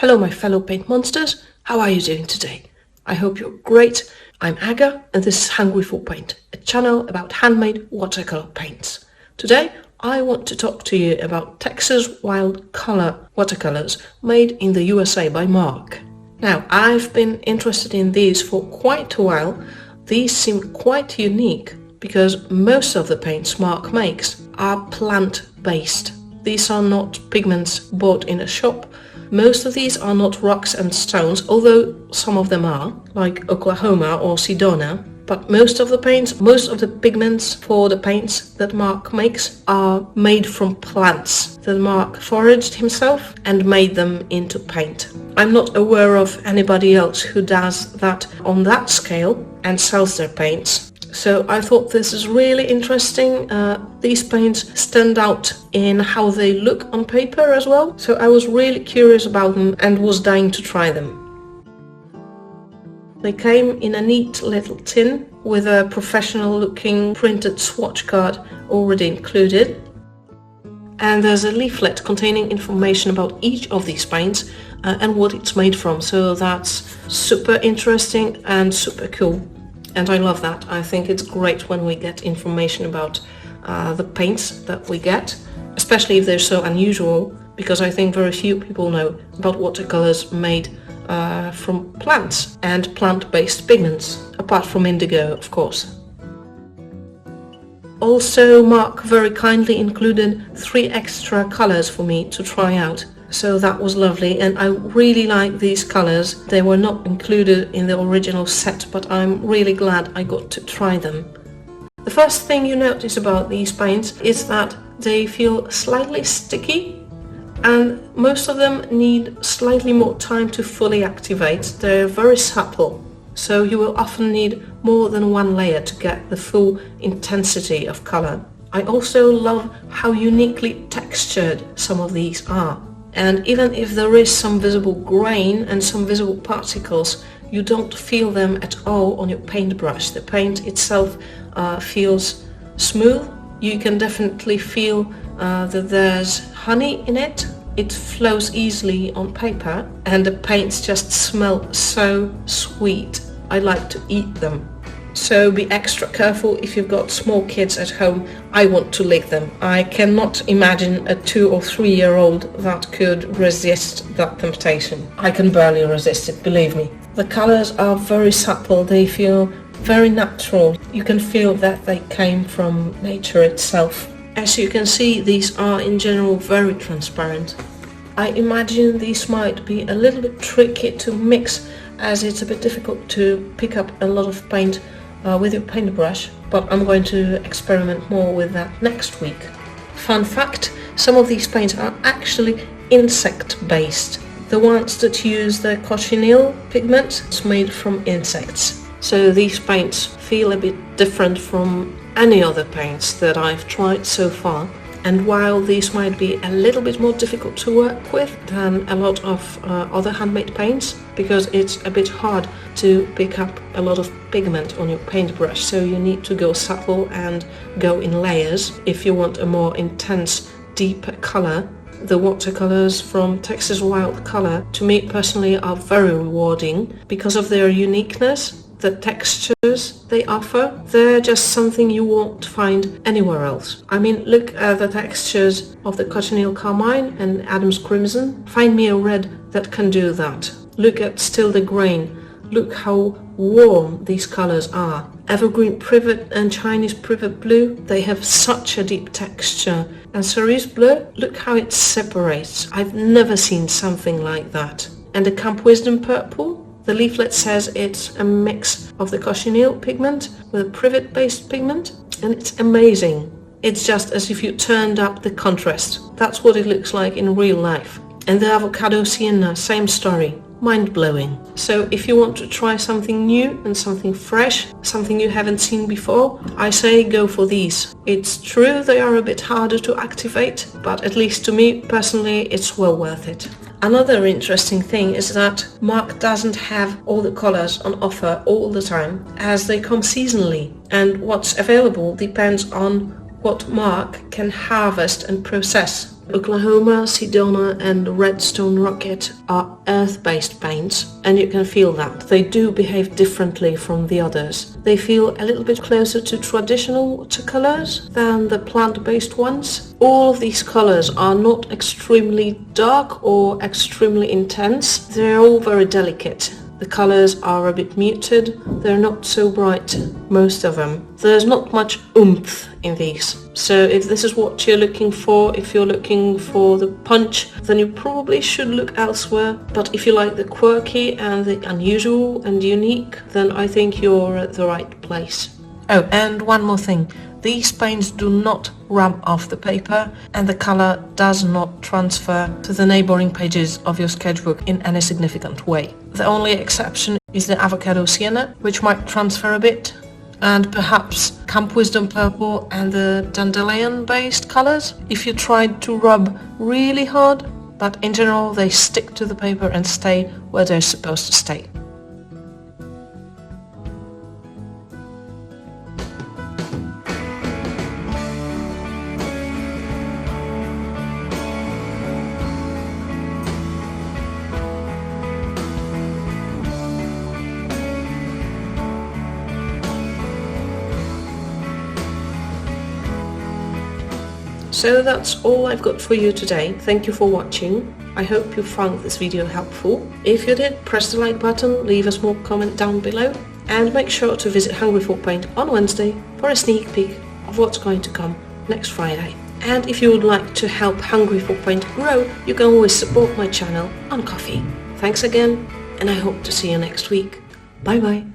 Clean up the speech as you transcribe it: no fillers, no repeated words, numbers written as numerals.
Hello my fellow paint monsters, how are you doing today? I hope you're great. I'm Aga and this is Hungry for Paint, a channel about handmade watercolor paints. Today I want to talk to you about Texas Wildcolor watercolors made in the USA by Marc. Now, I've been interested in these for quite a while. These seem quite unique because most of the paints Marc makes are plant-based. These are not pigments bought in a shop. Most of these are not rocks and stones, although some of them are, like Oklahoma or Sedona. But most of the pigments for the paints that Marc makes are made from plants that Marc foraged himself and made them into paint. I'm not aware of anybody else who does that on that scale and sells their paints. So I thought this is really interesting. These paints stand out in how they look on paper as well. So I was really curious about them and was dying to try them. They came in a neat little tin with a professional looking printed swatch card already included. And there's a leaflet containing information about each of these paints and what it's made from. So that's super interesting and super cool. And I love that. I think it's great when we get information about the paints that we get, especially if they're so unusual, because I think very few people know about watercolors made from plants and plant-based pigments, apart from indigo, of course. Also, Marc very kindly included 3 extra colors for me to try out. So that was lovely, and I really like these colors. They were not included in the original set, but I'm really glad I got to try them. The first thing you notice about these paints is that they feel slightly sticky, and most of them need slightly more time to fully activate. They're very supple, so you will often need more than one layer to get the full intensity of color. I also love how uniquely textured some of these are. And even if there is some visible grain and some visible particles, you don't feel them at all on your paintbrush. The paint itself feels smooth. You can definitely feel that there's honey in it. It flows easily on paper, and the paints just smell so sweet. I like to eat them. So be extra careful if you've got small kids at home. I want to lick them. I cannot imagine a 2 or 3 year old that could resist that temptation. I can barely resist it, believe me. The colors are very supple. They feel very natural. You can feel that they came from nature itself. As you can see, these are in general very transparent. I imagine these might be a little bit tricky to mix, as it's a bit difficult to pick up a lot of paint with your paintbrush, but I'm going to experiment more with that next week. Fun fact, some of these paints are actually insect-based. The ones that use the cochineal pigment is made from insects. So these paints feel a bit different from any other paints that I've tried so far. And while these might be a little bit more difficult to work with than a lot of other handmade paints, because it's a bit hard to pick up a lot of pigment on your paintbrush, so you need to go subtle and go in layers if you want a more intense, deeper color. The watercolors from Texas Wildcolor, to me personally, are very rewarding because of their uniqueness. The textures they offer, they're just something you won't find anywhere else. I mean, look at the textures of the cochineal carmine and Adam's crimson. Find me a red that can do that. Look at still the grain. Look how warm these colors are. Evergreen privet and Chinese privet blue, they have such a deep texture. And cerise bleu, look how it separates. I've never seen something like that. And the Camp Wisdom purple, the leaflet says it's a mix of the cochineal pigment with a privet-based pigment, and it's amazing. It's just as if you turned up the contrast. That's what it looks like in real life. And the avocado sienna, same story. Mind-blowing. So if you want to try something new and something fresh, something you haven't seen before, I say go for these. It's true they are a bit harder to activate, but at least to me personally, it's well worth it. Another interesting thing is that Marc doesn't have all the colors on offer all the time, as they come seasonally, and what's available depends on what Marc can harvest and process Oklahoma, Sedona and Redstone Rocket are earth-based paints, and you can feel that. They do behave differently from the others. They feel a little bit closer to traditional watercolors than the plant-based ones. All of these colors are not extremely dark or extremely intense. They're all very delicate. The colors are a bit muted, they're not so bright, most of them. There's not much oomph in these. So if this is what you're looking for, if you're looking for the punch, then you probably should look elsewhere. But if you like the quirky and the unusual and unique, then I think you're at the right place. Oh, and one more thing. These paints do not rub off the paper, and the color does not transfer to the neighboring pages of your sketchbook in any significant way. The only exception is the avocado sienna, which might transfer a bit, and perhaps Camp Wisdom purple and the dandelion based colors if you tried to rub really hard, but in general they stick to the paper and stay where they're supposed to stay. So that's all I've got for you today. Thank you for watching. I hope you found this video helpful. If you did, press the like button, leave a small comment down below, and make sure to visit Hungry for Paint on Wednesday for a sneak peek of what's going to come next Friday. And if you would like to help Hungry for Paint grow, you can always support my channel on Ko-fi. Thanks again, and I hope to see you next week. Bye bye.